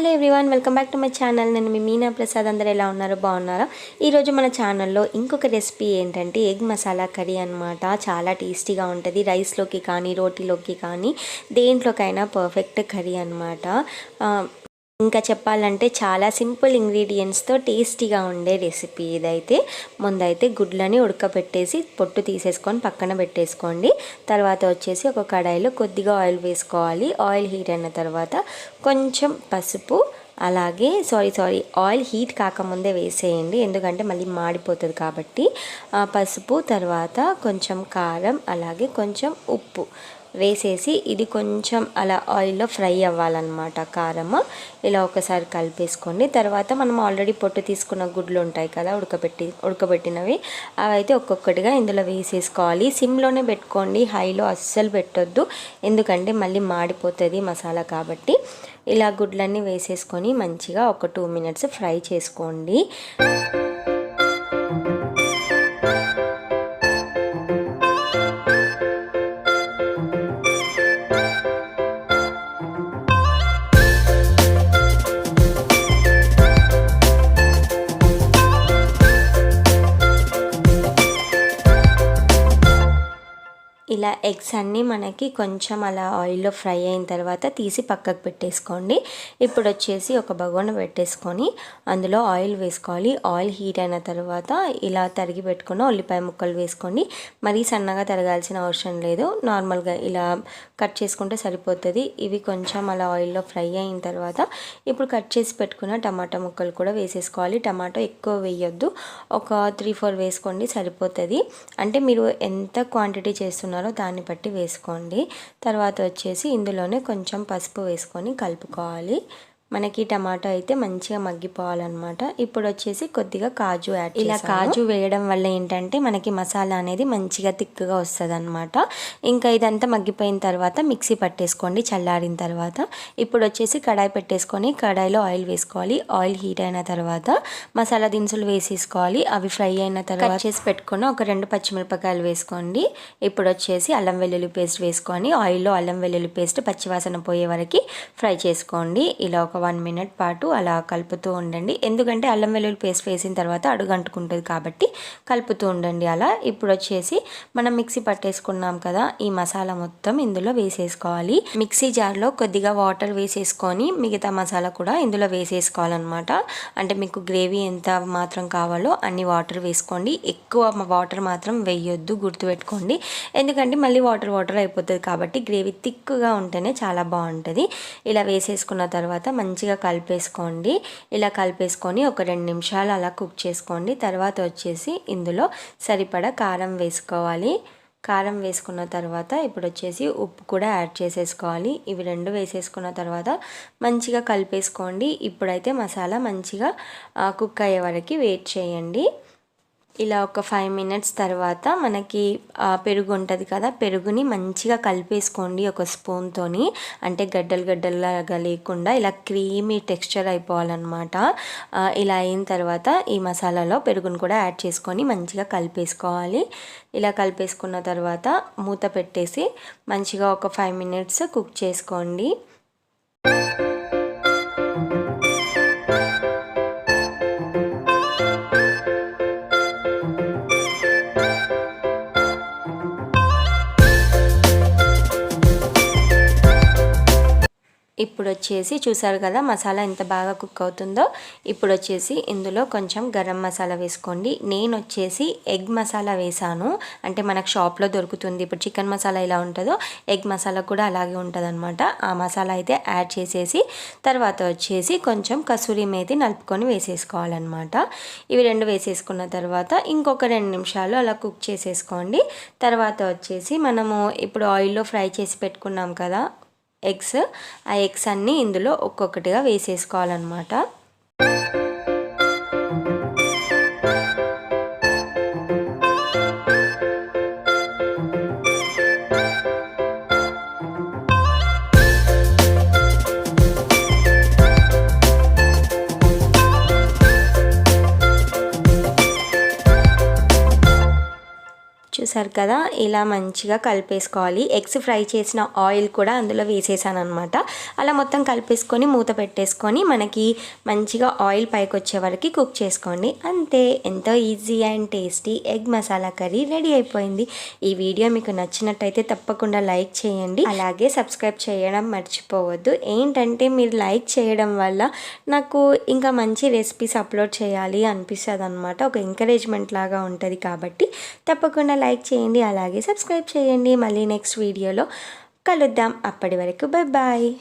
Hello everyone, welcome back to my channel. నేను మీ మీనా ప్రసాద్. అందరూ ఎలా ఉన్నారో బాగున్నారా? ఈరోజు మన ఛానల్లో ఇంకొక రెసిపీ ఏంటంటే ఎగ్ మసాలా కర్రీ అనమాట. చాలా టేస్టీగా ఉంటుంది. రైస్లోకి కానీ రోటీలోకి కానీ దేంట్లోకైనా పర్ఫెక్ట్ కర్రీ అనమాట. ఇంకా చెప్పాలంటే చాలా సింపుల్ ఇంగ్రీడియంట్స్తో టేస్టీగా ఉండే రెసిపీ ఇదైతే. ముందైతే గుడ్లని ఉడకబెట్టేసి పొట్టు తీసేసుకొని పక్కన పెట్టేసుకోండి. తర్వాత వచ్చేసి ఒక కడాయిలో కొద్దిగా ఆయిల్ వేసుకోవాలి. ఆయిల్ హీట్ అయిన తర్వాత కొంచెం పసుపు, అలాగే ఆయిల్ హీట్ కాకముందే వేసేయండి, ఎందుకంటే మళ్ళీ మాడిపోతుంది కాబట్టి. పసుపు, తర్వాత కొంచెం కారం, అలాగే కొంచెం ఉప్పు వేసేసి ఇది కొంచెం అలా ఆయిల్లో ఫ్రై అవ్వాలన్నమాట. కారము ఇలా ఒకసారి కలిపేసుకోండి. తర్వాత మనం ఆల్రెడీ పొట్టు తీసుకున్న గుడ్లు ఉంటాయి కదా, ఉడకబెట్టినవి, అవి అయితే ఒక్కొక్కటిగా ఇందులో వేసేసుకోవాలి. సిమ్లోనే పెట్టుకోండి, హైలో అస్సలు పెట్టొద్దు, ఎందుకంటే మళ్ళీ మాడిపోతుంది మసాలా కాబట్టి. ఇలా గుడ్లన్నీ వేసేసుకొని మంచిగా ఒక 2 minutes ఫ్రై చేసుకోండి. ఇలా ఎగ్స్ అన్నీ మనకి కొంచెం అలా ఆయిల్లో ఫ్రై అయిన తర్వాత తీసి పక్కకు పెట్టేసుకోండి. ఇప్పుడు వచ్చేసి ఒక బగోన పెట్టేసుకొని అందులో ఆయిల్ వేసుకోవాలి. ఆయిల్ హీట్ అయిన తర్వాత ఇలా తరిగి పెట్టుకున్న ఉల్లిపాయ ముక్కలు వేసుకోండి. మరీ సన్నగా తరగాల్సిన అవసరం లేదు, నార్మల్గా ఇలా కట్ చేసుకుంటే సరిపోతుంది. ఇవి కొంచెం అలా ఆయిల్లో ఫ్రై అయిన తర్వాత ఇప్పుడు కట్ చేసి పెట్టుకున్న టమాటా ముక్కలు కూడా వేసేసుకోవాలి. టమాటో ఎక్కువ వేయొద్దు, ఒక 3-4 వేసుకోండి సరిపోతుంది. అంటే మీరు ఎంత క్వాంటిటీ చేస్తున్నారో దాన్ని బట్టి వేసుకోండి. తర్వాత వచ్చేసి ఇందులోనే కొంచెం పసుపు వేసుకొని కలుపుకోవాలి. మనకి టమాటో అయితే మంచిగా మగ్గిపోవాలన్నమాట. ఇప్పుడు వచ్చేసి కొద్దిగా కాజు యాడ్ చేయాలి. ఇలా కాజు వేయడం వల్ల ఏంటంటే మనకి మసాలా అనేది మంచిగా థిక్గా వస్తుంది అనమాట. ఇంకా ఇదంతా మగ్గిపోయిన తర్వాత మిక్సీ పట్టేసుకోండి చల్లారిన తర్వాత. ఇప్పుడు వచ్చేసి కడాయి పెట్టేసుకొని కడాయిలో ఆయిల్ వేసుకోవాలి. ఆయిల్ హీట్ అయిన తర్వాత మసాలా దినుసులు వేసేసుకోవాలి. అవి ఫ్రై అయిన తర్వాత కట్ చేసి పెట్టుకొని ఒక 2 పచ్చిమిరపకాయలు వేసుకోండి. ఇప్పుడు వచ్చేసి అల్లం వెల్లుల్లి పేస్ట్ వేసుకొని ఆయిల్లో అల్లం వెల్లుల్లి పేస్ట్ పచ్చివాసన పోయే వరకు ఫ్రై చేసుకోండి. ఇలా ఒక 1 minute పాటు అలా కలుపుతూ ఉండండి, ఎందుకంటే అల్లం వెల్లుల్లి పేస్ట్ వేసిన తర్వాత అడుగంటుకుంటుంది కాబట్టి కలుపుతూ ఉండండి అలా. ఇప్పుడు వచ్చేసి మనం మిక్సీ పట్టేసుకున్నాం కదా, ఈ మసాలా మొత్తం ఇందులో వేసేసుకోవాలి. మిక్సీ జార్లో కొద్దిగా వాటర్ వేసేసుకొని మిగతా మసాలా కూడా ఇందులో వేసేసుకోవాలన్నమాట. అంటే మీకు గ్రేవీ ఎంత మాత్రం కావాలో అన్ని వాటర్ వేసుకోండి. ఎక్కువ వాటర్ మాత్రం వేయొద్దు, గుర్తుపెట్టుకోండి, ఎందుకంటే మళ్ళీ వాటర్ అయిపోతుంది కాబట్టి గ్రేవీ థిక్గా ఉంటేనే చాలా బాగుంటుంది. ఇలా వేసేసుకున్న తర్వాత మంచిగా కలిపేసుకోండి. ఇలా కలిపేసుకొని ఒక 2 నిమిషాలు అలా కుక్ చేసుకోండి. తర్వాత వచ్చేసి ఇందులో సరిపడా కారం వేసుకోవాలి. కారం వేసుకున్న తర్వాత ఇప్పుడు వచ్చేసి ఉప్పు కూడా యాడ్ చేసేసుకోవాలి. ఇవి 2 వేసేసుకున్న తర్వాత మంచిగా కలిపేసుకోండి. ఇప్పుడైతే మసాలా మంచిగా కుక్ అయ్యే వరకు వెయిట్ చేయండి. ఇలా ఒక 5 minutes తర్వాత మనకి పెరుగు ఉంటుంది కదా, పెరుగుని మంచిగా కలిపేసుకోండి ఒక స్పూన్తోని. అంటే గడ్డలుగా లేకుండా ఇలా క్రీమీ టెక్స్చర్ అయిపోవాలన్నమాట. ఇలా అయిన తర్వాత ఈ మసాలాలో పెరుగుని కూడా యాడ్ చేసుకొని మంచిగా కలిపేసుకోవాలి. ఇలా కలిపేసుకున్న తర్వాత మూత పెట్టేసి మంచిగా ఒక 5 minutes కుక్ చేసుకోండి. ఇప్పుడు వచ్చేసి చూసారు కదా మసాలా ఎంత బాగా కుక్ అవుతుందో. ఇప్పుడు వచ్చేసి ఇందులో కొంచెం గరం మసాలా వేసుకోండి. నేను వచ్చేసి ఎగ్ మసాలా వేసాను, అంటే మనకు షాప్లో దొరుకుతుంది. ఇప్పుడు చికెన్ మసాలా ఎలా ఉంటుందో ఎగ్ మసాలా కూడా అలాగే ఉంటుంది అనమాట. ఆ మసాలా అయితే యాడ్ చేసేసి తర్వాత వచ్చేసి కొంచెం కసూరి మేతి నలుపుకొని వేసేసుకోవాలన్నమాట. ఇవి 2 వేసేసుకున్న తర్వాత ఇంకొక 2 నిమిషాలు అలా కుక్ చేసేసుకోండి. తర్వాత వచ్చేసి మనము ఇప్పుడు ఆయిల్లో ఫ్రై చేసి పెట్టుకున్నాం కదా ఎగ్స్, ఆ ఎగ్స్ అన్నీ ఇందులో ఒక్కొక్కటిగా వేసేసుకోవాలన్నమాట. చూసారు కదా, ఇలా మంచిగా కలిపేసుకోవాలి. ఎగ్స్ ఫ్రై చేసిన ఆయిల్ కూడా అందులో వేసేసాను అనమాట. అలా మొత్తం కలిపేసుకొని మూత పెట్టేసుకొని మనకి మంచిగా ఆయిల్ పైకి వచ్చే వరకు కుక్ చేసుకోండి. అంతే, ఎంతో easy and tasty egg masala curry ready అయిపోయింది. ఈ వీడియో మీకు నచ్చినట్టయితే తప్పకుండా లైక్ చేయండి, అలాగే సబ్స్క్రైబ్ చేయడం మర్చిపోవద్దు. ఏంటంటే మీరు లైక్ చేయడం వల్ల నాకు ఇంకా మంచి రెసిపీస్ అప్లోడ్ చేయాలి అనిపిస్తుంది అనమాట. ఒక ఎంకరేజ్మెంట్ లాగా ఉంటుంది కాబట్టి తప్పకుండా లైక్ చేయండి, అలాగే సబ్స్క్రైబ్ చేయండి. మళ్ళీ నెక్స్ట్ వీడియోలో కలుద్దాం. అప్పటి వరకు బాయ్ బాయ్.